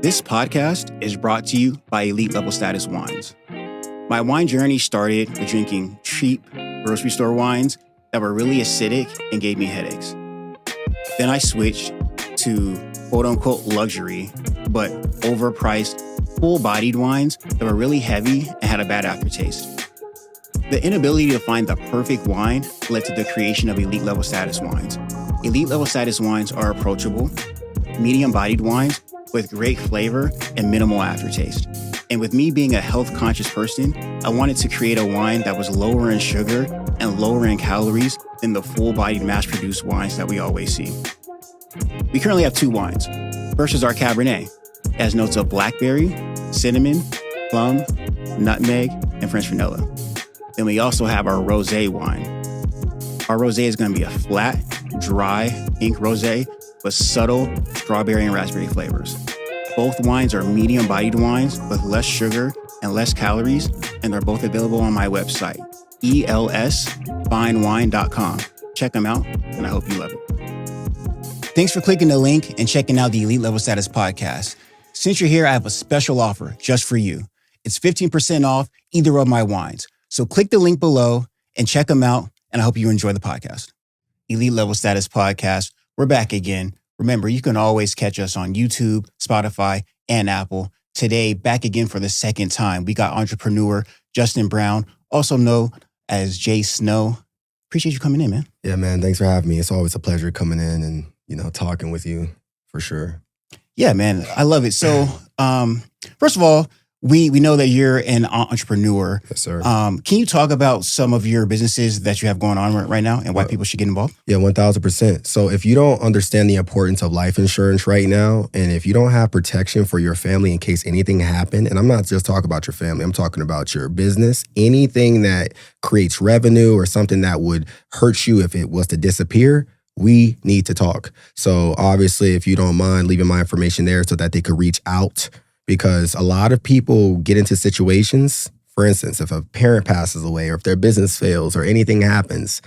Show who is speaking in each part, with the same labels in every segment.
Speaker 1: This podcast is brought to you by Elite Level Status Wines. My wine journey started with drinking cheap grocery store wines that were really acidic and gave me headaches. Then I switched to quote-unquote luxury, but overpriced, full-bodied wines that were really heavy and had a bad aftertaste. The inability to find the perfect wine led to the creation of Elite Level Status Wines. Elite Level Status Wines are approachable, medium-bodied wines with great flavor and minimal aftertaste. And with me being a health-conscious person, I wanted to create a wine that was lower in sugar and lower in calories than the full-bodied mass-produced wines that we always see. We currently have two wines. First is our Cabernet. It has notes of blackberry, cinnamon, plum, nutmeg, and French vanilla. Then we also have our Rosé wine. Our Rosé is going to be a flat, dry, pink Rosé with subtle strawberry and raspberry flavors. Both wines are medium-bodied wines with less sugar and less calories, and they're both available on my website, elsfinewine.com. Check them out, and I hope you love it. Thanks for clicking the link and checking out the Elite Level Status podcast. Since you're here, I have a special offer just for you. It's 15% off either of my wines. So click the link below and check them out, and I hope you enjoy the podcast. Elite Level Status podcast. We're back again. Remember, you can always catch us on YouTube, Spotify, and Apple. Today, back again for the second time, we got entrepreneur Justin Brown, also known as Jay Snow. Appreciate you coming in, man.
Speaker 2: Yeah, man. Thanks for having me. It's always a pleasure coming in and, talking with you for sure.
Speaker 1: Yeah, man. I love it. So, first of all, we know that you're an entrepreneur.
Speaker 2: Yes, sir.
Speaker 1: Can you talk about some of your businesses that you have going on right now and why people should get involved?
Speaker 2: Yeah, 1,000%. So if you don't understand the importance of life insurance right now, and if you don't have protection for your family in case anything happened, and I'm not just talking about your family, I'm talking about your business, anything that creates revenue or something that would hurt you if it was to disappear, we need to talk. So obviously, if you don't mind leaving my information there so that they could reach out, because a lot of people get into situations, for instance, if a parent passes away or if their business fails or anything happens,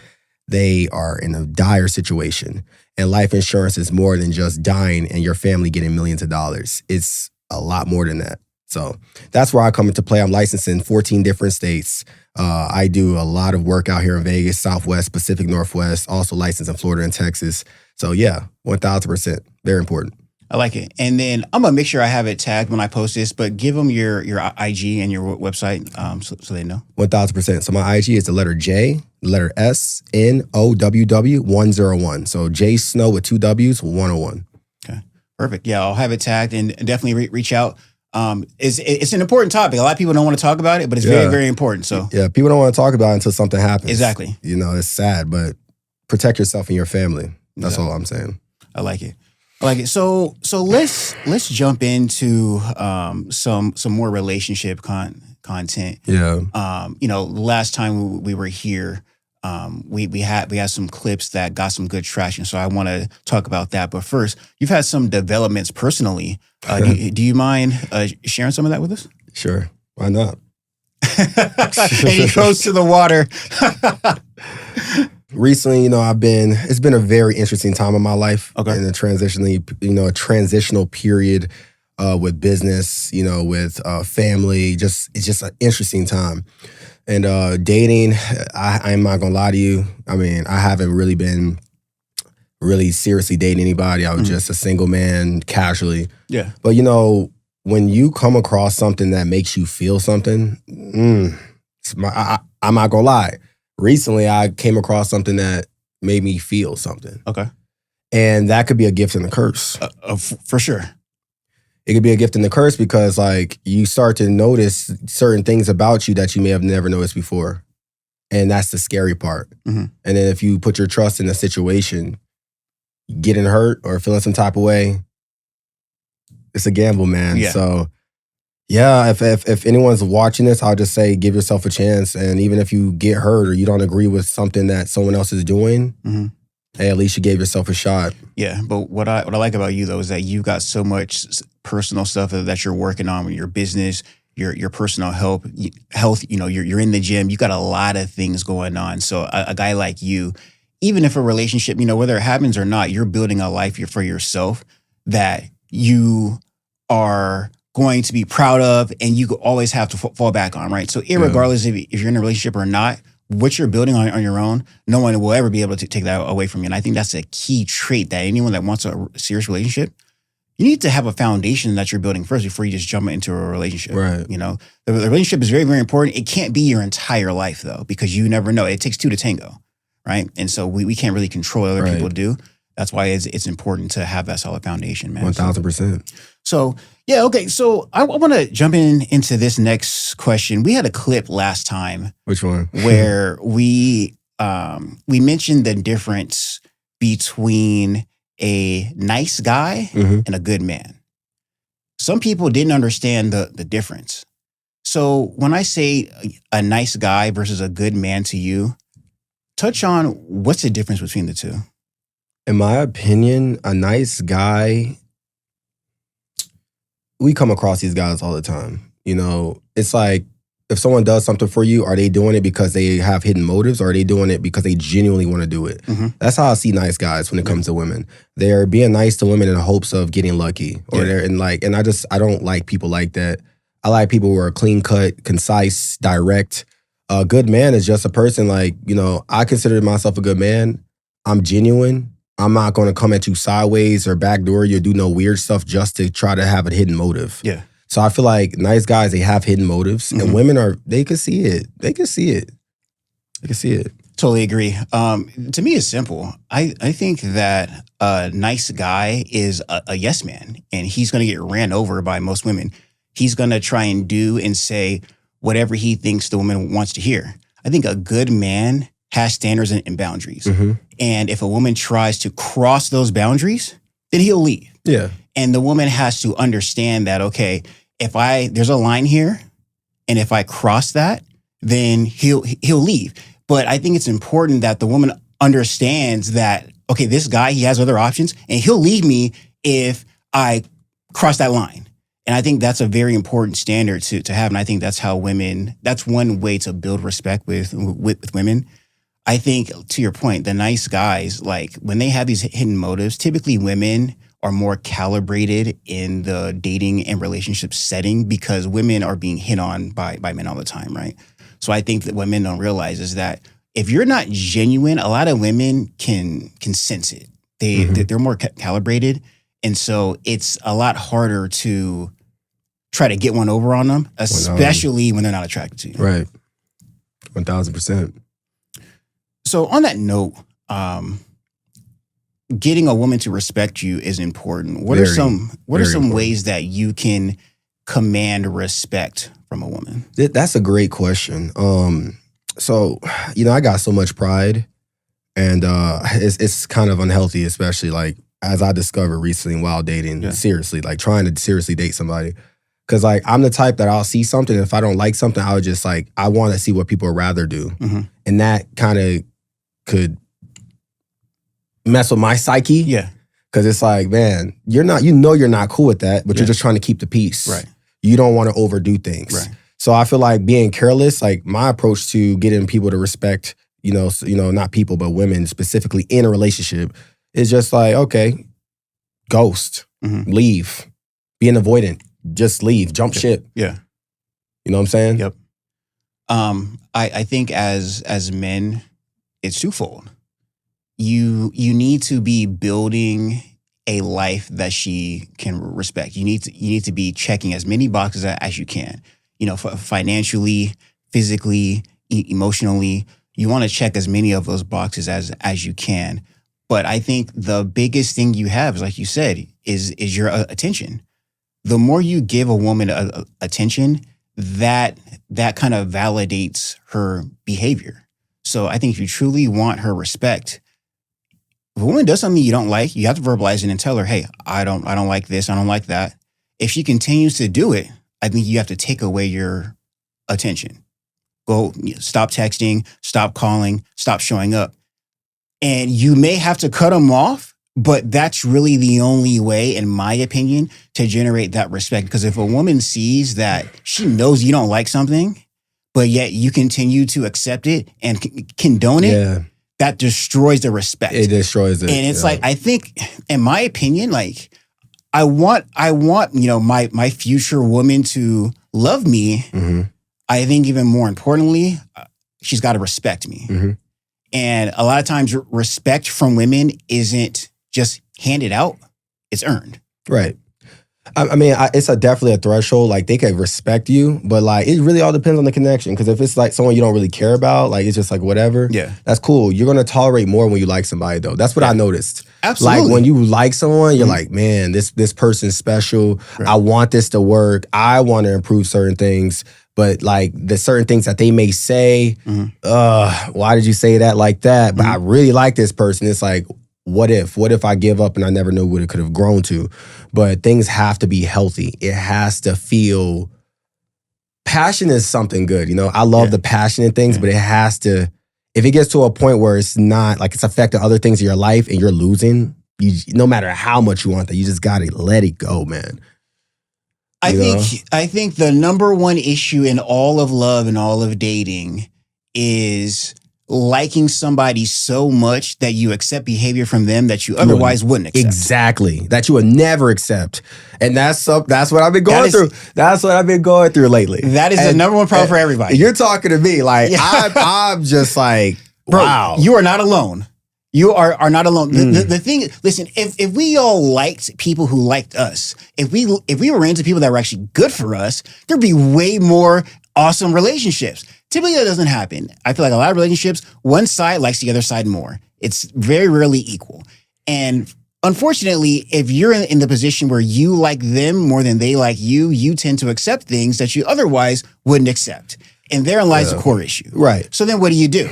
Speaker 2: they are in a dire situation. And life insurance is more than just dying and your family getting millions of dollars. It's a lot more than that. So that's where I come into play. I'm licensed in 14 different states. I do a lot of work out here in Vegas, Southwest, Pacific Northwest, also licensed in Florida and Texas. So yeah, 1,000%. Very important.
Speaker 1: I like it. And then I'm going to make sure I have it tagged when I post this, but give them your IG and your website so they know.
Speaker 2: 1,000%. So my IG is the letter J, letter S, NOWW 101. So J Snow with 2 W's, 101.
Speaker 1: Okay, perfect. Yeah, I'll have it tagged and definitely reach out. It's an important topic. A lot of people don't want to talk about it, but it's very, very important. So
Speaker 2: yeah, people don't want to talk about it until something happens.
Speaker 1: Exactly.
Speaker 2: It's sad, but protect yourself and your family. That's all I'm saying.
Speaker 1: I like it. So let's jump into some more relationship content.
Speaker 2: Yeah.
Speaker 1: Last time we were here, we had some clips that got some good traction. So I want to talk about that. But first, you've had some developments personally. Do you mind sharing some of that with us?
Speaker 2: Sure. Why not?
Speaker 1: And he goes to the water.
Speaker 2: Recently, it's been a very interesting time in my life.
Speaker 1: Okay.
Speaker 2: In a transitional period with business, with family. It's just an interesting time. And dating, I'm not gonna lie to you. I mean, I haven't really been really seriously dating anybody. I was just a single man casually.
Speaker 1: Yeah.
Speaker 2: But when you come across something that makes you feel something, I'm not gonna lie. Recently, I came across something that made me feel something.
Speaker 1: Okay.
Speaker 2: And that could be a gift and a curse.
Speaker 1: For sure.
Speaker 2: It could be a gift and a curse because, you start to notice certain things about you that you may have never noticed before. And that's the scary part.
Speaker 1: Mm-hmm. And
Speaker 2: then if you put your trust in a situation, getting hurt or feeling some type of way, it's a gamble, man.
Speaker 1: Yeah.
Speaker 2: So, yeah, if anyone's watching this, I'll just say give yourself a chance. And even if you get hurt or you don't agree with something that someone else is doing, hey, at least you gave yourself a shot.
Speaker 1: Yeah, but what I like about you though is that you've got so much personal stuff that you're working on with your business, your personal health. You're in the gym. You got a lot of things going on. So a guy like you, even if a relationship, whether it happens or not, you're building a life for yourself that you are going to be proud of and you always have to fall back on, right? So irregardless if you're in a relationship or not, what you're building on your own, no one will ever be able to take that away from you. And I think that's a key trait that anyone that wants a serious relationship, you need to have a foundation that you're building first before you just jump into a relationship.
Speaker 2: Right.
Speaker 1: You know, the relationship is very, very important. It can't be your entire life though, because you never know. It takes two to tango, right? And so we can't really control what other people do. That's why it's important to have that solid foundation, man.
Speaker 2: 1,000%.
Speaker 1: So yeah, okay. So I want to jump into this next question. We had a clip last time.
Speaker 2: Which one?
Speaker 1: Where we mentioned the difference between a nice guy and a good man. Some people didn't understand the difference. So when I say a nice guy versus a good man to you, touch on what's the difference between the two.
Speaker 2: In my opinion, a nice guy, we come across these guys all the time. You know, it's like if someone does something for you, are they doing it because they have hidden motives or are they doing it because they genuinely want to do it? That's how I see nice guys when it comes to women. They're being nice to women in hopes of getting lucky. Or and I don't like people like that. I like people who are clean cut, concise, direct. A good man is just a person like, you know, I consider myself a good man. I'm genuine. I'm not going to come at you sideways or backdoor you, do no weird stuff just to try to have a hidden motive.
Speaker 1: Yeah.
Speaker 2: So I feel like nice guys, they have hidden motives and women they can see it. They can see it. They can see it.
Speaker 1: Totally agree. To me, it's simple. I think that a nice guy is a yes man and he's going to get ran over by most women. He's going to try and do and say whatever he thinks the woman wants to hear. I think a good man has standards and boundaries. And if a woman tries to cross those boundaries, then he'll leave.
Speaker 2: Yeah.
Speaker 1: And the woman has to understand that, okay, there's a line here, and if I cross that, then he'll leave. But I think it's important that the woman understands that, okay, this guy, he has other options, and he'll leave me if I cross that line. And I think that's a very important standard to have. And I think that's how that's one way to build respect with women. I think, to your point, the nice guys, like when they have these hidden motives, typically women are more calibrated in the dating and relationship setting because women are being hit on by men all the time, right? So I think that what men don't realize is that if you're not genuine, a lot of women can sense it. They're more calibrated. And so it's a lot harder to try to get one over on them, especially when they're not attracted to you.
Speaker 2: Right. 1,000%.
Speaker 1: So on that note, getting a woman to respect you is important. What are some ways that you can command respect from a woman?
Speaker 2: That's a great question. So, you know, I got so much pride and it's kind of unhealthy, especially like as I discovered recently while dating, seriously, like trying to seriously date somebody. Cause like I'm the type that I'll see something. And if I don't like something, I'll just like, I want to see what people would rather do. And that kind of could mess with my psyche.
Speaker 1: Yeah.
Speaker 2: Cause it's like, man, you're not cool with that, but you're just trying to keep the peace.
Speaker 1: Right.
Speaker 2: You don't want to overdo things.
Speaker 1: Right.
Speaker 2: So I feel like being careless, like my approach to getting people to respect, you know, not people, but women specifically in a relationship is just like, okay, ghost, leave, be an avoidant, just leave, jump ship.
Speaker 1: Yeah.
Speaker 2: You know what I'm saying?
Speaker 1: Yep. I think as men, it's twofold. You need to be building a life that she can respect. You need to be checking as many boxes as you can. You know, financially, physically, emotionally. You want to check as many of those boxes as you can. But I think the biggest thing you have is, like you said, is your attention. The more you give a woman attention, that kind of validates her behavior. So I think if you truly want her respect, if a woman does something you don't like, you have to verbalize it and tell her, hey, I don't like this, I don't like that. If she continues to do it, I think you have to take away your attention. Go, stop texting, stop calling, stop showing up. And you may have to cut them off, but that's really the only way, in my opinion, to generate that respect. Because if a woman sees that she knows you don't like something, but yet you continue to accept it and condone it, that destroys the respect.
Speaker 2: It destroys it.
Speaker 1: And it's like, I think, in my opinion, like, want, my future woman to love me.
Speaker 2: Mm-hmm.
Speaker 1: I think even more importantly, she's got to respect me.
Speaker 2: Mm-hmm.
Speaker 1: And a lot of times respect from women isn't just handed out, it's earned.
Speaker 2: Right. I mean, it's definitely a threshold. Like, they can respect you, but like, it really all depends on the connection. Because if it's like someone you don't really care about, like, it's just like whatever.
Speaker 1: Yeah.
Speaker 2: That's cool. You're going to tolerate more when you like somebody, though. That's what I noticed.
Speaker 1: Absolutely.
Speaker 2: Like, when you like someone, you're like, man, this person's special. Right. I want this to work. I want to improve certain things. But like, the certain things that they may say, why did you say that like that? But I really like this person. It's like, what if I give up and I never knew what it could have grown to? But things have to be healthy. It has to feel, passion is something good. I love the passion in things, but it has to, if it gets to a point where it's not, like, it's affecting other things in your life and you're losing, no matter how much you want that, you just got to let it go, man.
Speaker 1: I think the number one issue in all of love and all of dating is liking somebody so much that you accept behavior from them that you otherwise wouldn't accept.
Speaker 2: Exactly. That you would never accept. And that's what I've been going through. That's what I've been going through lately.
Speaker 1: That is the number one problem for everybody.
Speaker 2: You're talking to me. Like, I'm just like,
Speaker 1: bro,
Speaker 2: wow.
Speaker 1: You are not alone. You are not alone. The thing, listen, if we all liked people who liked us, if we were into people that were actually good for us, there'd be way more awesome relationships. Typically, that doesn't happen. I feel like a lot of relationships, one side likes the other side more. It's very rarely equal. And unfortunately, if you're in the position where you like them more than they like you tend to accept things that you otherwise wouldn't accept. And therein lies the core issue.
Speaker 2: Right.
Speaker 1: So then what do?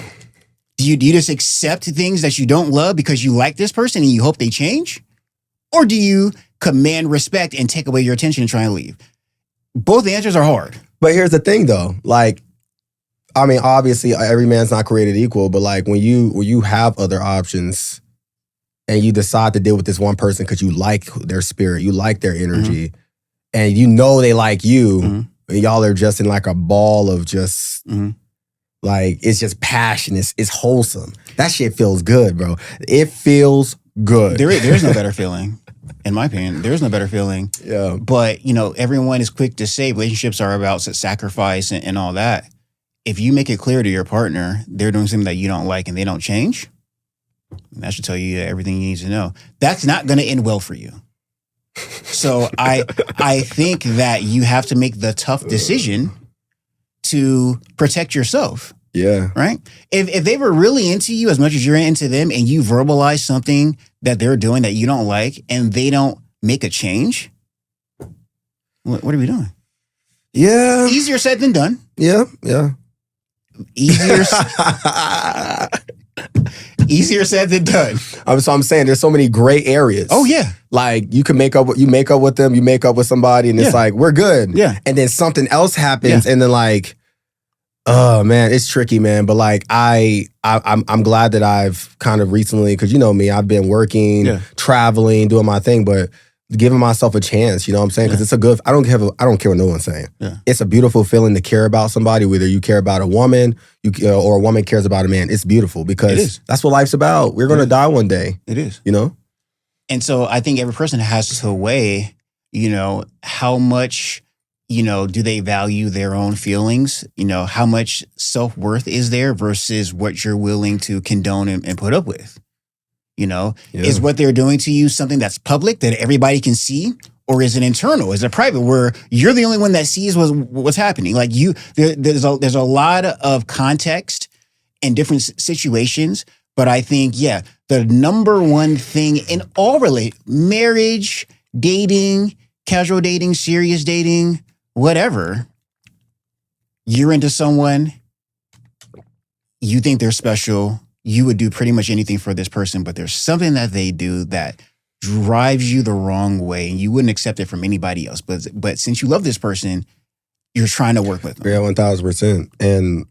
Speaker 1: Do you just accept things that you don't love because you like this person and you hope they change? Or do you command respect and take away your attention and try and leave? Both answers are hard.
Speaker 2: But here's the thing, though. Like, I mean, obviously, every man's not created equal, but like, when you have other options and you decide to deal with this one person because you like their spirit, you like their energy, and they like you, and y'all are just in like a ball of just, like, it's just passion. It's wholesome. That shit feels good, bro. It feels good.
Speaker 1: There's no better feeling. In my opinion, there's no better feeling.
Speaker 2: Yeah.
Speaker 1: But, everyone is quick to say relationships are about sacrifice and all that. If you make it clear to your partner they're doing something that you don't like and they don't change, that should tell you everything you need to know. That's not going to end well for you. So I think that you have to make the tough decision to protect yourself.
Speaker 2: Yeah.
Speaker 1: Right? If they were really into you as much as you're into them and you verbalize something that they're doing that you don't like and they don't make a change, what are we doing?
Speaker 2: Yeah.
Speaker 1: Easier said than done.
Speaker 2: Yeah.
Speaker 1: Easier said than done.
Speaker 2: So I'm saying there's so many gray areas.
Speaker 1: Oh, yeah.
Speaker 2: Like, you can make up with them, you make up with somebody, and it's like, we're good.
Speaker 1: Yeah.
Speaker 2: And then something else happens, and then like, oh man, it's tricky, man. But like, I'm glad that I've kind of recently, because you know me, I've been working, traveling, doing my thing, but giving myself a chance, you know what I'm saying? Because it's a good, I don't care what no one's saying. Yeah. It's a beautiful feeling to care about somebody, whether you care about a woman or a woman cares about a man. It's beautiful because that's what life's about. We're going to die one day.
Speaker 1: It is.
Speaker 2: You know?
Speaker 1: And so I think every person has to weigh, how much, do they value their own feelings? How much self-worth is there versus what you're willing to condone and put up with? Is what they're doing to you something that's public that everybody can see? Or is it internal? Is it private where you're the only one that sees what's happening? Like there's a lot of context in different situations. But I think, the number one thing in all marriage, dating, casual dating, serious dating, whatever, you're into someone, you think they're special, you would do pretty much anything for this person, but there's something that they do that drives you the wrong way and you wouldn't accept it from anybody else. But since you love this person, you're trying to work with them.
Speaker 2: Yeah, 1,000%. And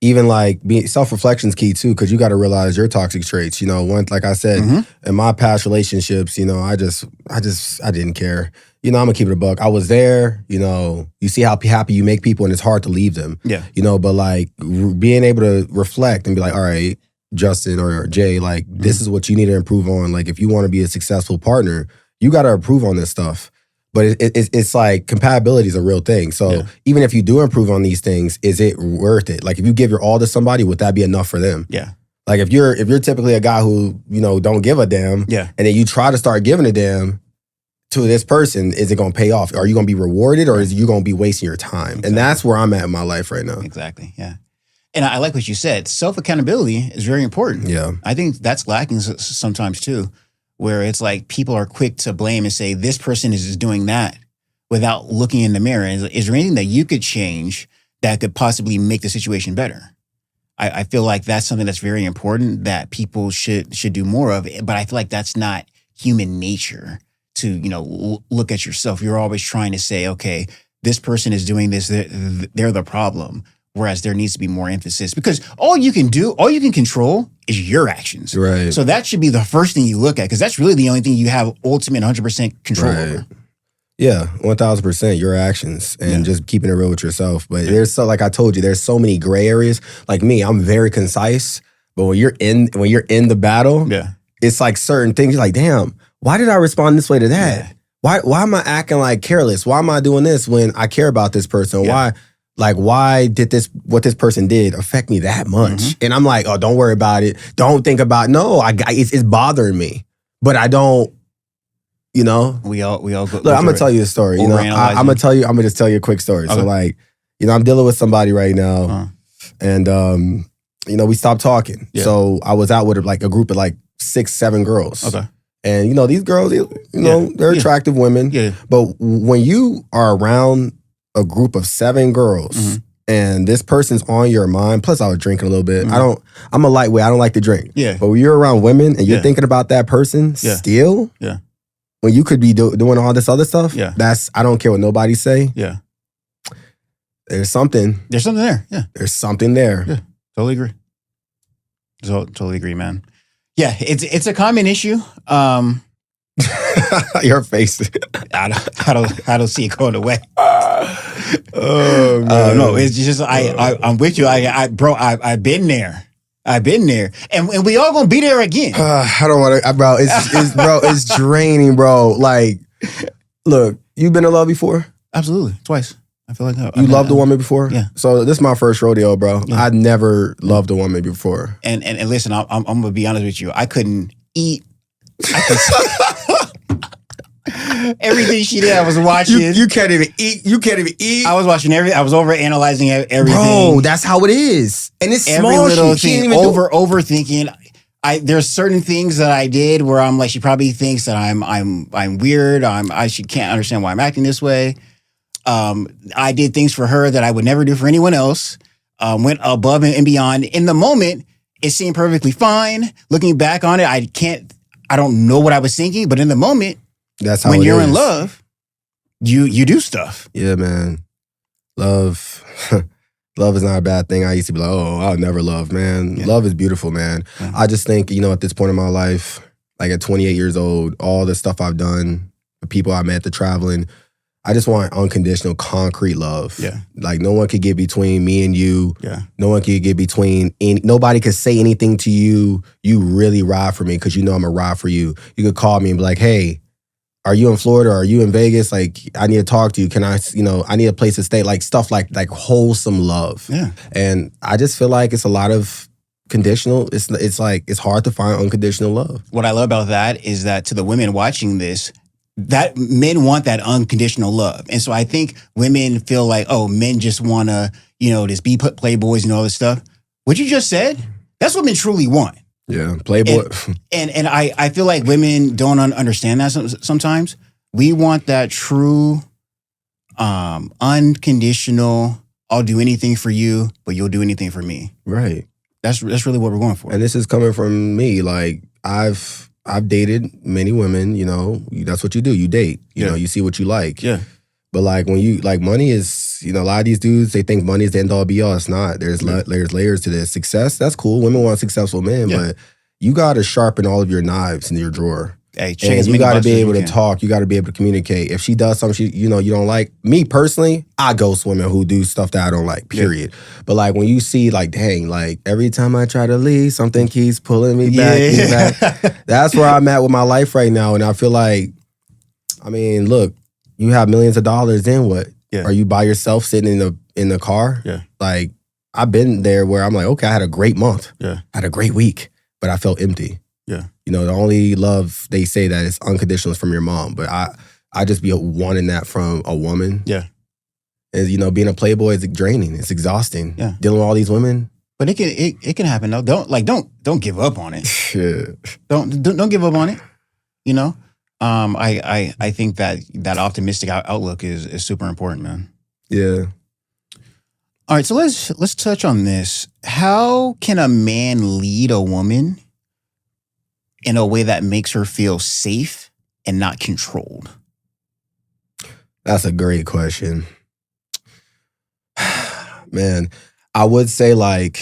Speaker 2: even like self-reflection is key too, because you got to realize your toxic traits. Like I said, in my past relationships, I didn't care. I'm gonna keep it a buck. I was there, you see how happy you make people and it's hard to leave them.
Speaker 1: Yeah.
Speaker 2: But like being able to reflect and be like, all right, Justin or Jay, like this is what you need to improve on. Like if you want to be a successful partner, You got to improve on this stuff. But it's like compatibility is a real thing. So even if you do improve on these things, is it worth it? Like if you give your all to somebody, would that be enough for them?
Speaker 1: Yeah.
Speaker 2: Like if you're typically a guy who, don't give a damn, and then you try to start giving a damn to this person, is it going to pay off? Are you going to be rewarded, or is you going to be wasting your time? Exactly. And that's where I'm at in my life right now.
Speaker 1: Exactly. Yeah. And I like what you said. Self-accountability is very important.
Speaker 2: Yeah.
Speaker 1: I think that's lacking sometimes too, where it's like people are quick to blame and say, this person is just doing that without looking in the mirror. Is there anything that you could change that could possibly make the situation better? I feel like that's something that's very important that people should do more of. But I feel like that's not human nature to, look at yourself. You're always trying to say, okay, this person is doing this. They're the problem. Whereas there needs to be more emphasis, because all you can control is your actions.
Speaker 2: Right.
Speaker 1: So that should be the first thing you look at, because that's really the only thing you have ultimate 100% control over.
Speaker 2: Yeah, 1,000% your actions and just keeping it real with yourself. But there's like I told you, there's so many gray areas. Like me, I'm very concise, but when you're in the battle, it's like certain things. You're like, damn, why did I respond this way to that? Yeah. Why am I acting like careless? Why am I doing this when I care about this person? Yeah. Why did what this person did affect me that much? Mm-hmm. And I'm like, oh, don't worry about it. Don't think about it. No, it's bothering me, but I don't. We all go. Look, I'm gonna tell you a story. I'm gonna just tell you a quick story. Okay. So like, I'm dealing with somebody right now, and we stopped talking. Yeah. So I was out with like a group of like 6-7 girls. Okay. And these girls, they're attractive women. Yeah. But when you are around a group of 7 girls, and this person's on your mind, plus I was drinking a little bit. I'm a lightweight. I don't like to drink. Yeah. But when you're around women and you're thinking about that person still, when you could be doing all this other stuff, I don't care what nobody say. Yeah. There's something.
Speaker 1: There's something there. Yeah.
Speaker 2: There's something there.
Speaker 1: Yeah. Totally agree. Totally agree, man. Yeah, it's a common issue.
Speaker 2: Your face.
Speaker 1: I don't see it going away.
Speaker 2: Oh man.
Speaker 1: No, it's just I'm with you. I've been there. And we all gonna be there again.
Speaker 2: I don't want to, bro. It's draining, bro. Like, look, you've been in love before?
Speaker 1: Absolutely, twice. I feel like
Speaker 2: you loved a woman before.
Speaker 1: Yeah.
Speaker 2: So this is my first rodeo, bro. Yeah. I'd never loved a woman before.
Speaker 1: And listen, I'm gonna be honest with you. I couldn't eat. Everything she did, I was watching.
Speaker 2: You can't even eat. You can't even eat.
Speaker 1: I was watching everything. I was overanalyzing everything.
Speaker 2: Bro, that's how it is. And it's
Speaker 1: every
Speaker 2: small
Speaker 1: little
Speaker 2: shit.
Speaker 1: thing. Overthinking. There's certain things that I did where I'm like, she probably thinks that I'm weird. She can't understand why I'm acting this way. I did things for her that I would never do for anyone else. Went above and beyond. In the moment, it seemed perfectly fine. Looking back on it, I don't know what I was thinking, but in the moment,
Speaker 2: that's how
Speaker 1: when you're in love, you do stuff.
Speaker 2: Yeah, man. Love is not a bad thing. I used to be like, oh, I'll never love, man. Yeah. Love is beautiful, man. Yeah. I just think, at this point in my life, like at 28 years old, all the stuff I've done, the people I met, the traveling, I just want unconditional, concrete love. Yeah. Like no one could get between me and you. Yeah. No one could get between nobody could say anything to you. You really ride for me because I'm gonna ride for you. You could call me and be like, hey, are you in Florida? Are you in Vegas? Like, I need to talk to you. Can I need a place to stay? Like stuff like wholesome love. Yeah. And I just feel like it's a lot of conditional. It's like, it's hard to find unconditional love.
Speaker 1: What I love about that is that to the women watching this, that men want that unconditional love. And so I think women feel like, oh, men just want to, just be playboys and all this stuff. What you just said, that's what men truly want.
Speaker 2: Yeah, playboy.
Speaker 1: And I feel like women don't understand that sometimes. We want that true, unconditional, I'll do anything for you, but you'll do anything for me.
Speaker 2: Right.
Speaker 1: That's really what we're going for.
Speaker 2: And this is coming from me. Like, I've dated many women, that's what you do. You date, you see what you like. Yeah. But like when you, like money is, a lot of these dudes, they think money is the end all be all. It's not. There's layers to this. Success, that's cool. Women want successful men, but you got to sharpen all of your knives in your drawer.
Speaker 1: Hey,
Speaker 2: and you got to be able to talk. You got to be able to communicate. If she does something you don't like, me personally, I ghost women who do stuff that I don't like, period. Yeah. But like when you see like, dang, like every time I try to leave, something keeps pulling me back. That's where I'm at with my life right now. And I feel like I mean, look, you have millions of dollars, then what?
Speaker 1: Yeah.
Speaker 2: Are you by yourself sitting in the car?
Speaker 1: Yeah.
Speaker 2: Like, I've been there where I'm like, okay, I had a great month.
Speaker 1: Yeah.
Speaker 2: I had a great week, but I felt empty.
Speaker 1: Yeah.
Speaker 2: You know, the only love they say that is unconditional is from your mom. But I just be wanting that from a woman.
Speaker 1: Yeah.
Speaker 2: And, you know, being a playboy is draining. It's exhausting.
Speaker 1: Yeah.
Speaker 2: Dealing with all these women.
Speaker 1: But it can happen though. Don't give up on it.
Speaker 2: Shit.
Speaker 1: Don't give up on it. You know? I think that optimistic outlook is super important, man.
Speaker 2: Yeah.
Speaker 1: All right, so let's touch on this. How can a man lead a woman in a way that makes her feel safe and not controlled?
Speaker 2: That's a great question. Man, I would say like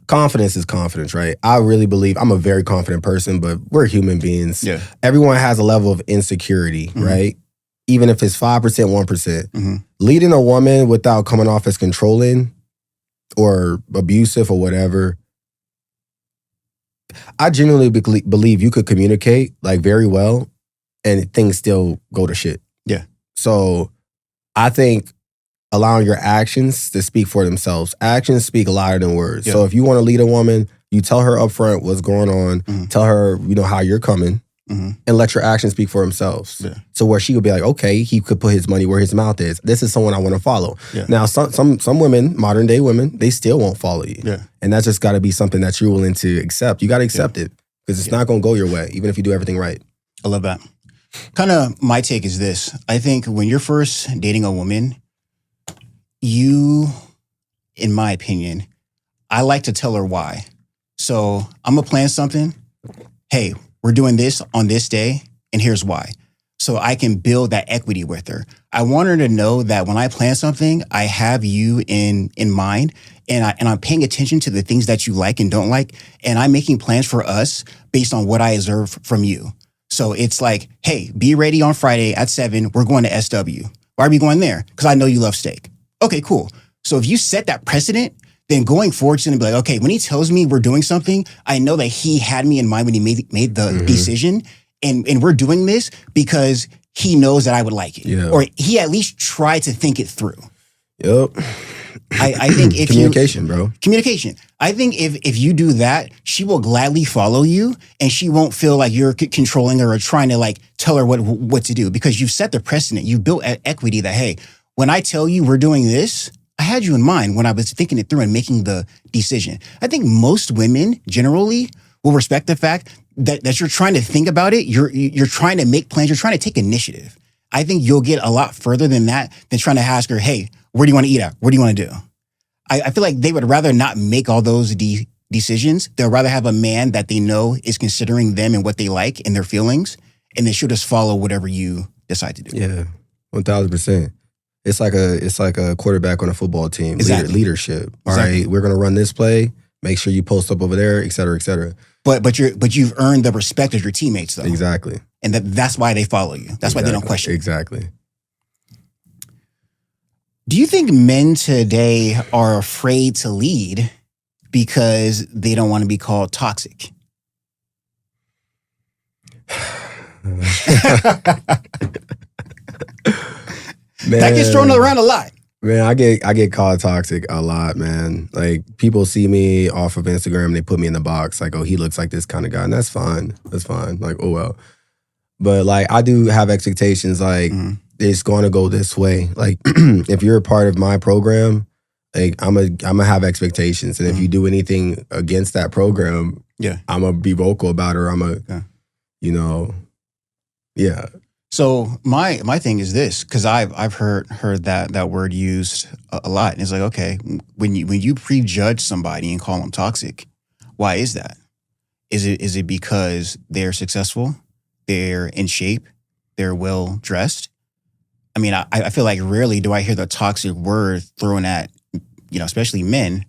Speaker 2: confidence is confidence, right? I really believe I'm a very confident person, but we're human beings.
Speaker 1: Yeah.
Speaker 2: Everyone has a level of insecurity, right? Even if it's 5%, 1%. Leading a woman without coming off as controlling or abusive or whatever, I genuinely believe you could communicate like very well and things still go to shit.
Speaker 1: Yeah.
Speaker 2: So I think allowing your actions to speak for themselves. Actions speak louder than words.
Speaker 1: Yeah.
Speaker 2: So if you want to lead a woman, you tell her up front what's going on, tell her, you know, how you're coming, and let your actions speak for themselves.
Speaker 1: Yeah.
Speaker 2: So where she would be like, okay, he could put his money where his mouth is. This is someone I want to follow.
Speaker 1: Yeah.
Speaker 2: Now, some women, modern day women, they still won't follow you.
Speaker 1: Yeah.
Speaker 2: And that's just got to be something that you're willing to accept. You got to accept it because it's not going to go your way, even if you do everything right.
Speaker 1: I love that. Kind of my take is this. I think when you're first dating a woman, you, in my opinion, I like to tell her why. So I'm going to plan something. Hey, we're doing this on this day, and here's why. So I can build that equity with her. I want her to know that when I plan something, I have you in mind, and I'm paying attention to the things that you like and don't like, and I'm making plans for us based on what I observe from you. So it's like, hey, be ready on Friday at 7. We're going to SW. Why are we going there? Because I know you love steak. Okay, cool. So if you set that precedent, then going forward, it's going to be like, okay, when he tells me we're doing something, I know that he had me in mind when he made the decision. And we're doing this because he knows that I would like it.
Speaker 2: Yeah.
Speaker 1: Or he at least tried to think it through.
Speaker 2: Yep.
Speaker 1: I think if
Speaker 2: Communication, bro.
Speaker 1: Communication. I think if you do that, she will gladly follow you and she won't feel like you're controlling her or trying to like tell her what to do because you've set the precedent. You built equity that, hey, when I tell you we're doing this, I had you in mind when I was thinking it through and making the decision. I think most women generally will respect the fact that you're trying to think about it. You're trying to make plans. You're trying to take initiative. I think you'll get a lot further than that than trying to ask her, hey, where do you want to eat at? What do you want to do? I feel like they would rather not make all those decisions. They'll rather have a man that they know is considering them and what they like and their feelings, and then she'll just follow whatever you decide to do.
Speaker 2: Yeah, 1,000%. It's like a quarterback on a football team.
Speaker 1: Exactly.
Speaker 2: Leadership. All
Speaker 1: Exactly.
Speaker 2: right, we're gonna run this play. Make sure you post up over there, et cetera, et cetera.
Speaker 1: But you've earned the respect of your teammates though.
Speaker 2: Exactly.
Speaker 1: And that's why they follow you. That's why they don't question you.
Speaker 2: Exactly.
Speaker 1: Do you think men today are afraid to lead because they don't want to be called toxic?
Speaker 2: Man,
Speaker 1: That gets thrown around a lot.
Speaker 2: Man, I get called toxic a lot, man. Like people see me off of Instagram, they put me in the box, like, oh, he looks like this kind of guy, and that's fine. That's fine. Like, oh well. But like I do have expectations, like it's gonna go this way. Like if you're a part of my program, like I'm gonna have expectations. And if you do anything against that program, I'm gonna be vocal about it, or I'm gonna, you know,
Speaker 1: So my thing is this, because I've heard that word used a lot, and it's like, okay, when you prejudge somebody and call them toxic, why is that? Is it because they're successful, they're in shape, they're well dressed? I mean, I feel like rarely do I hear the toxic word thrown at, you know, especially men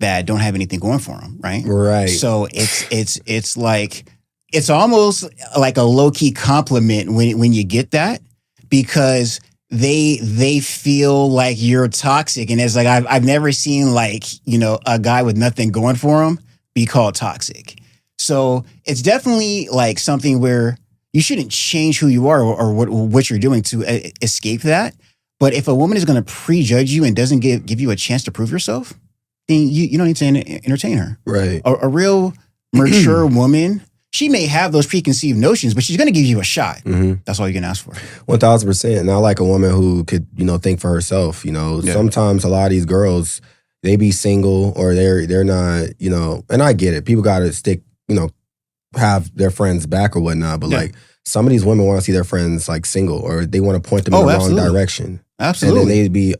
Speaker 1: that don't have anything going for them, right?
Speaker 2: Right.
Speaker 1: So it's like. It's almost like a low-key compliment when you get that, because they feel like you're toxic. And it's like, I've never seen like, you know, a guy with nothing going for him be called toxic. So it's definitely like something where, you shouldn't change who you are or what you're doing to escape that. But if a woman is going to prejudge you and doesn't give you a chance to prove yourself, then you don't need to entertain her.
Speaker 2: Right.
Speaker 1: A real mature woman, she may have those preconceived notions, but she's going to give you a shot.
Speaker 2: Mm-hmm.
Speaker 1: That's all you can ask for.
Speaker 2: 1,000%. And I like a woman who could, think for herself. Sometimes a lot of these girls, they be single or they're not, and I get it. People got to stick, have their friends back or whatnot. But like some of these women want to see their friends like single or they want to point them in the wrong direction.
Speaker 1: Absolutely.
Speaker 2: And then they'd be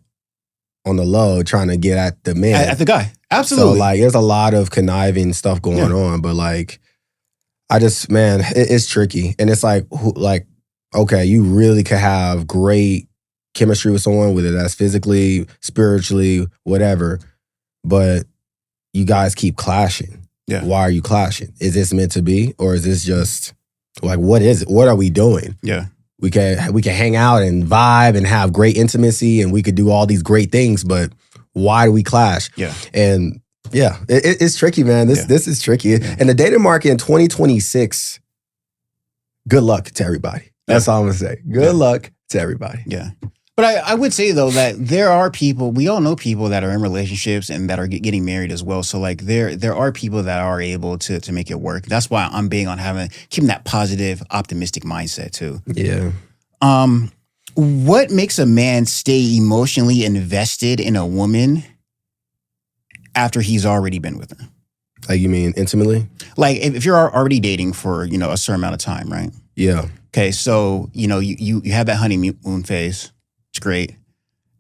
Speaker 2: on the low trying to get at the man.
Speaker 1: At the guy. Absolutely.
Speaker 2: So like there's a lot of conniving stuff going on. But like, I just, man, it's tricky. And it's like, okay, you really could have great chemistry with someone, whether that's physically, spiritually, whatever. But you guys keep clashing.
Speaker 1: Yeah.
Speaker 2: Why are you clashing? Is this meant to be? Or is this just, like, what is it? What are we doing?
Speaker 1: Yeah.
Speaker 2: We can hang out and vibe and have great intimacy and we could do all these great things, but why do we clash?
Speaker 1: Yeah.
Speaker 2: And yeah, it's tricky, man. This is tricky. Yeah. And the dating market in 2026, good luck to everybody. That's all I'm going to say. Good luck to everybody.
Speaker 1: Yeah. But I would say, though, that there are people, we all know people that are in relationships and that are getting married as well. So, like, there are people that are able to make it work. That's why I'm big on keeping that positive, optimistic mindset, too.
Speaker 2: Yeah.
Speaker 1: What makes a man stay emotionally invested in a woman after he's already been with her?
Speaker 2: Like, you mean intimately?
Speaker 1: Like, if you're already dating for, a certain amount of time, right?
Speaker 2: Yeah.
Speaker 1: Okay, so, you have that honeymoon phase. It's great.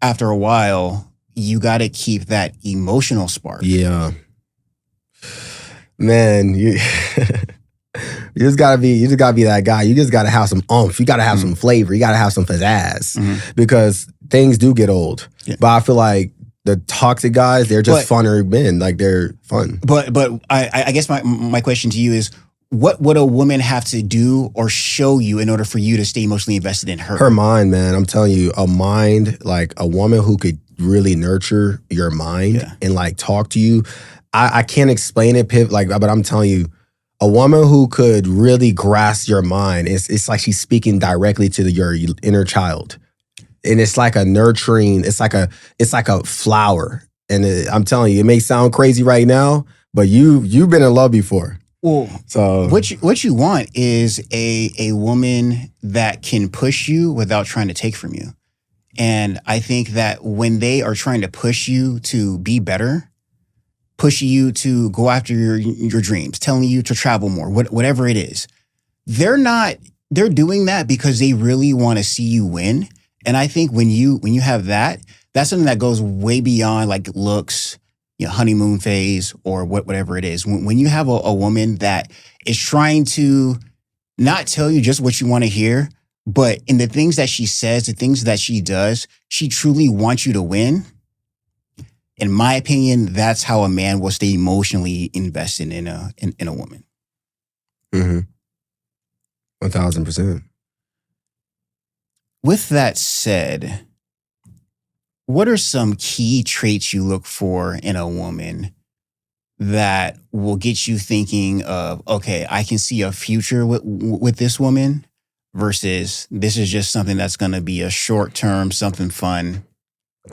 Speaker 1: After a while, you got to keep that emotional spark.
Speaker 2: Yeah. Man, you just gotta be that guy. You just gotta have some oomph. You gotta have some flavor. You gotta have some pizzazz because things do get old. Yeah. But I feel like the toxic guys, they're just funner men. Like they're fun.
Speaker 1: But I guess my question to you is, what would a woman have to do or show you in order for you to stay emotionally invested in her?
Speaker 2: Her mind, man. I'm telling you, a mind, like a woman who could really nurture your mind and like talk to you. I can't explain it, but I'm telling you, a woman who could really grasp your mind, it's like she's speaking directly to your inner child. And it's like a nurturing, it's like a flower. And I'm telling you, it may sound crazy right now, but you've been in love before.
Speaker 1: Well, so what you want is a woman that can push you without trying to take from you. And I think that when they are trying to push you to be better, push you to go after your dreams, telling you to travel more, whatever it is, they're doing that because they really want to see you win. And I think when you have that, that's something that goes way beyond like looks, honeymoon phase or whatever it is. When you have a woman that is trying to not tell you just what you want to hear, but in the things that she says, the things that she does, she truly wants you to win. In my opinion, that's how a man will stay emotionally invested in a woman.
Speaker 2: 1,000%.
Speaker 1: With that said, what are some key traits you look for in a woman that will get you thinking of, okay, I can see a future with this woman versus this is just something that's going to be a short term, something fun,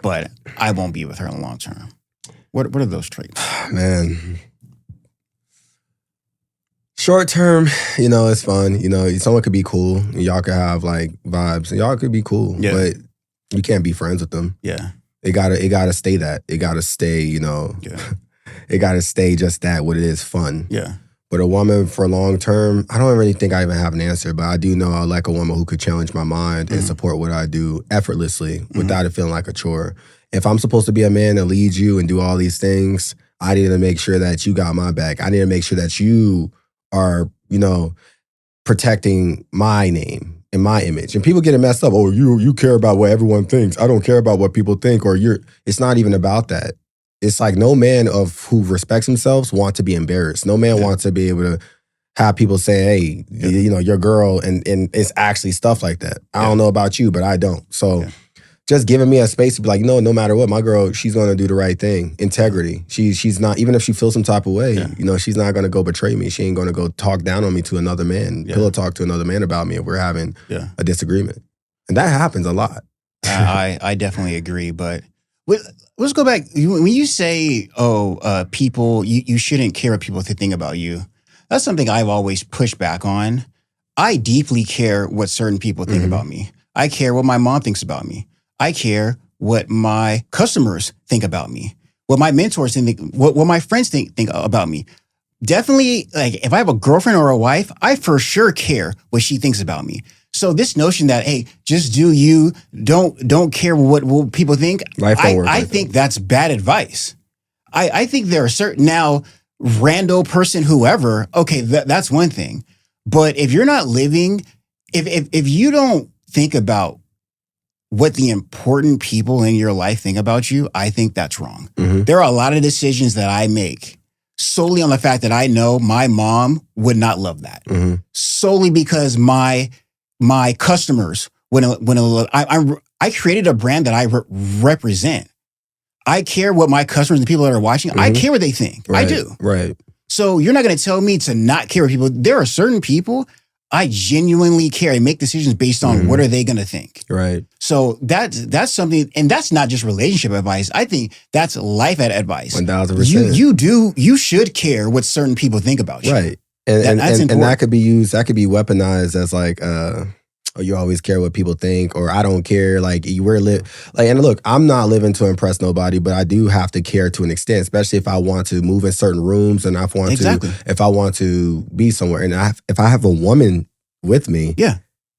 Speaker 1: but I won't be with her in the long term? What are those traits?
Speaker 2: Man. Short term, it's fun. Someone could be cool. Y'all could have like vibes. Y'all could be cool, but you can't be friends with them.
Speaker 1: Yeah.
Speaker 2: It gotta stay that. It gotta stay, it gotta stay just that, what it is, fun.
Speaker 1: Yeah.
Speaker 2: But a woman for long term, I don't really think I even have an answer, but I do know I like a woman who could challenge my mind and support what I do effortlessly without it feeling like a chore. If I'm supposed to be a man that leads you and do all these things, I need to make sure that you got my back. I need to make sure that you are, protecting my name and my image. And people get it messed up. Oh, you care about what everyone thinks. I don't care about what people think. Or it's not even about that. It's like no man who respects themselves want to be embarrassed. No man wants to be able to have people say, hey, your girl, and it's actually stuff like that. I don't know about you, but I don't. So just giving me a space to be like, no matter what, my girl, she's gonna do the right thing. Integrity. She's not, even if she feels some type of way, she's not gonna go betray me. She ain't gonna go talk down on me to another man, pillow talk to another man about me if we're having a disagreement. And that happens a lot.
Speaker 1: I definitely agree, but let's go back. When you say, people, you shouldn't care what people think about you, that's something I've always pushed back on. I deeply care what certain people think about me. I care what my mom thinks about me. I care what my customers think about me, what my mentors think, what my friends think about me. Definitely, like, if I have a girlfriend or a wife, I for sure care what she thinks about me. So this notion that, hey, just do you, don't care what people think, I think that's bad advice. I think there are certain, now, rando person, whoever, okay, that's one thing. But if you're not living, if you don't think about what the important people in your life think about you, I think that's wrong. There are a lot of decisions that I make solely on the fact that I know my mom would not love that. Solely because my customers, I created a brand that I represent. I care what my customers and people that are watching, I care what they think.
Speaker 2: Right,
Speaker 1: I do.
Speaker 2: Right.
Speaker 1: So you're not going to tell me to not care what people, there are certain people I genuinely care and make decisions based on what are they going to think.
Speaker 2: Right.
Speaker 1: So that's something, and that's not just relationship advice. I think that's life advice.
Speaker 2: 1000%.
Speaker 1: You should care what certain people think about you.
Speaker 2: Right. And that could be used, that could be weaponized as like, you always care what people think, or I don't care. Like, and look, I'm not living to impress nobody, but I do have to care to an extent, especially if I want to move in certain rooms and if I want to be somewhere. And if I have a woman with me,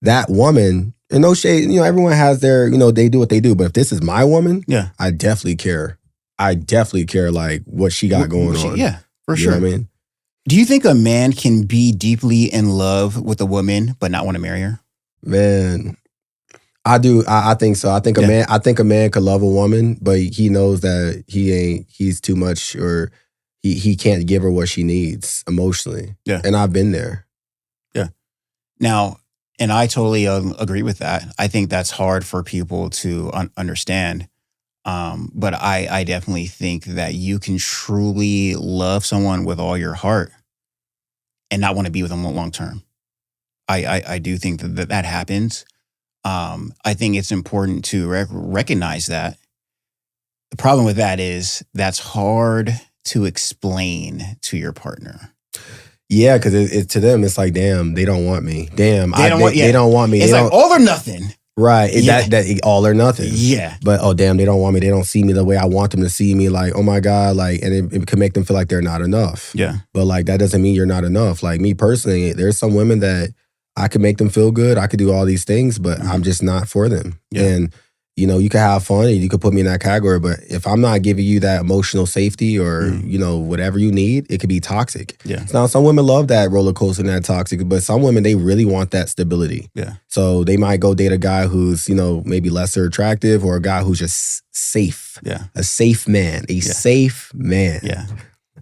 Speaker 2: that woman, and no shade, everyone has their, they do what they do. But if this is my woman, I definitely care. I definitely care, like, what she got going on.
Speaker 1: Yeah, for sure.
Speaker 2: You know what I mean?
Speaker 1: Do you think a man can be deeply in love with a woman but not want to marry her?
Speaker 2: Man, I do. I think so. I think a man could love a woman, but he knows that he's too much, or he can't give her what she needs emotionally. Yeah. And I've been there.
Speaker 1: Yeah. Now, and I totally agree with that. I think that's hard for people to understand. But I definitely think that you can truly love someone with all your heart and not want to be with them long term. I do think that happens. I think it's important to recognize that. The problem with that is that's hard to explain to your partner.
Speaker 2: Yeah, because to them, it's like, damn, they don't want me. Damn, they don't want me.
Speaker 1: It's like all or nothing.
Speaker 2: Right. That all or nothing.
Speaker 1: Yeah.
Speaker 2: But, oh, damn, they don't want me. They don't see me the way I want them to see me. Like, oh, my God. Like, and it can make them feel like they're not enough.
Speaker 1: Yeah.
Speaker 2: But, like, that doesn't mean you're not enough. Like, me personally, there's some women that I could make them feel good. I could do all these things, but I'm just not for them. Yeah. And, you could have fun and you could put me in that category, but if I'm not giving you that emotional safety or, whatever you need, it could be toxic.
Speaker 1: Yeah.
Speaker 2: Now, some women love that roller coaster and that toxic, but some women, they really want that stability.
Speaker 1: Yeah.
Speaker 2: So they might go date a guy who's, maybe lesser attractive, or a guy who's just safe.
Speaker 1: Yeah.
Speaker 2: A safe man. Safe man.
Speaker 1: Yeah.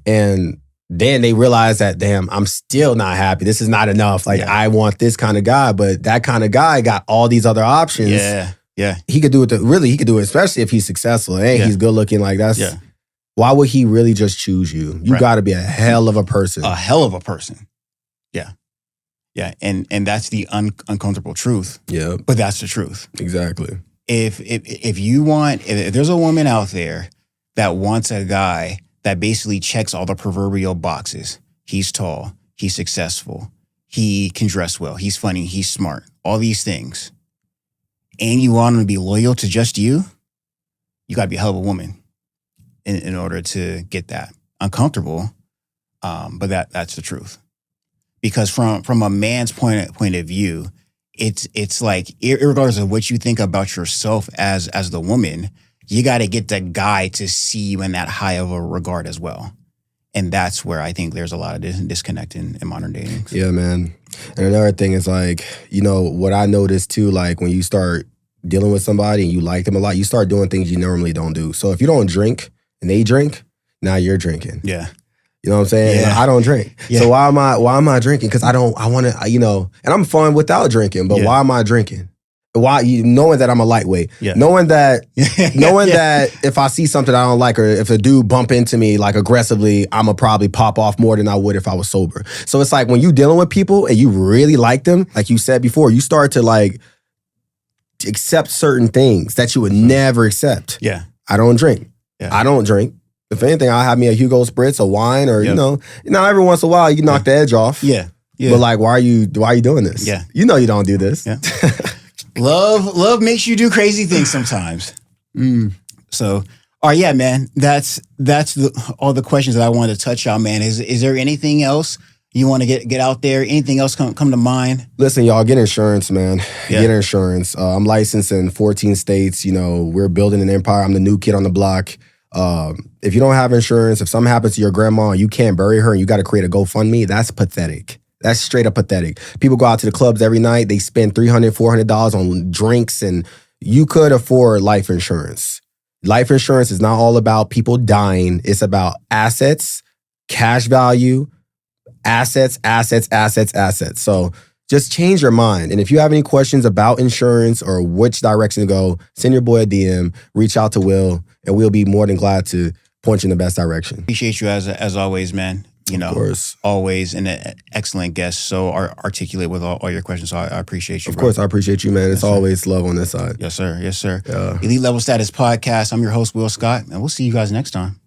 Speaker 2: And then they realize that, damn, I'm still not happy. This is not enough. Like, I want this kind of guy, but that kind of guy got all these other options.
Speaker 1: Yeah. Yeah.
Speaker 2: He could do it. He could do it, especially if he's successful and he's good looking. Like, that's, why would he really just choose you? You got to be a hell of a person.
Speaker 1: A hell of a person. Yeah. Yeah. And that's the uncomfortable truth.
Speaker 2: Yeah.
Speaker 1: But that's the truth.
Speaker 2: Exactly.
Speaker 1: If there's a woman out there that wants a guy that basically checks all the proverbial boxes. He's tall. He's successful. He can dress well. He's funny. He's smart. All these things. And you want him to be loyal to just you, you got to be a hell of a woman in order to get that. Uncomfortable, but that's the truth. Because from a man's point of view, it's like, regardless of what you think about yourself as the woman, you got to get the guy to see you in that high of a regard as well. And that's where I think there's a lot of disconnect in modern dating.
Speaker 2: Yeah, man. And another thing is, like, what I noticed too, like, when you start dealing with somebody and you like them a lot, you start doing things you normally don't do. So if you don't drink and they drink, now you're drinking.
Speaker 1: Yeah.
Speaker 2: You know what I'm saying?
Speaker 1: Yeah.
Speaker 2: Like, I don't drink. Yeah. So why am I drinking? Because I want to, and I'm fine without drinking, but why am I drinking? knowing that I'm a lightweight, knowing that if I see something I don't like, or if a dude bump into me like aggressively, I'ma probably pop off more than I would if I was sober. So it's like when you dealing with people and you really like them, like you said before, you start to like accept certain things that you would never accept.
Speaker 1: Yeah.
Speaker 2: I don't drink.
Speaker 1: Yeah.
Speaker 2: I don't drink. If anything, I'll have me a Hugo Spritz, a wine, or you know, every once in a while you knock the edge off.
Speaker 1: Yeah. Yeah.
Speaker 2: But like, why are you doing this?
Speaker 1: Yeah.
Speaker 2: You know you don't do this.
Speaker 1: Yeah. Love makes you do crazy things sometimes. So, all right, yeah, man. That's all the questions that I wanted to touch on, man. Is there anything else you want to get out there? Anything else come to mind?
Speaker 2: Listen, y'all, get insurance, man.
Speaker 1: Yeah.
Speaker 2: Get insurance. I'm licensed in 14 states. You know, we're building an empire. I'm the new kid on the block. If you don't have insurance, if something happens to your grandma and you can't bury her and you got to create a GoFundMe, that's pathetic. That's straight up pathetic. People go out to the clubs every night. They spend $300, $400 on drinks, and you could afford life insurance. Life insurance is not all about people dying. It's about assets, cash value, assets. So just change your mind. And if you have any questions about insurance or which direction to go, send your boy a DM, reach out to Will, and we'll be more than glad to point you in the best direction.
Speaker 1: Appreciate you as always, man. You know,
Speaker 2: of course.
Speaker 1: Always an excellent guest. So articulate with all your questions. So I appreciate you.
Speaker 2: Of course, I appreciate you, man. It's always love on this side.
Speaker 1: Yes, sir. Yes, sir.
Speaker 2: Yeah.
Speaker 1: Elite Level Status Podcast. I'm your host, Will Scott, and we'll see you guys next time.